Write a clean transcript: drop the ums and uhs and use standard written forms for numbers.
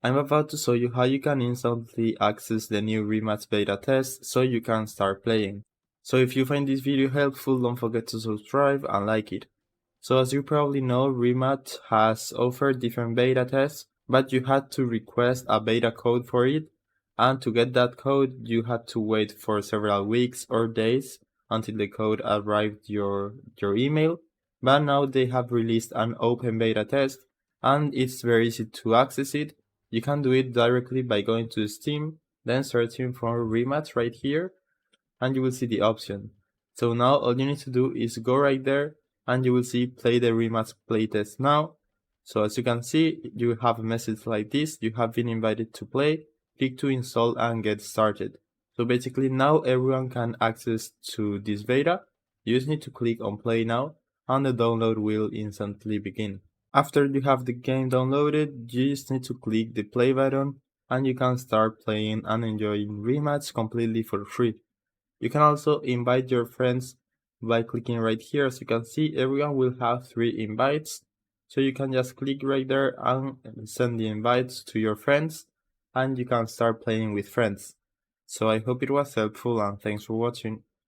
I'm about to show you how you can instantly access the new Rematch beta test so you can start playing. So if you find this video helpful, don't forget to subscribe and like it. So as you probably know, Rematch has offered different beta tests, but you had to request a beta code for it, and to get that code you had to wait for several weeks or days until the code arrived your email. But now they have released an open beta test and it's very easy to access it. You can do it directly by going to Steam, then searching for Rematch right here, and you will see the option. So now all you need to do is go right there and you will see play the Rematch playtest now. So as you can see, you have a message like this: you have been invited to play, click to install and get started. So basically now everyone can access to this beta. You just need to click on play now and the download will instantly begin. After you have the game downloaded, you just need to click the play button and you can start playing and enjoying Rematch completely for free. You can also invite your friends by clicking right here. As you can see, everyone will have 3 invites. So you can just click right there and send the invites to your friends and you can start playing with friends. So I hope it was helpful and thanks for watching.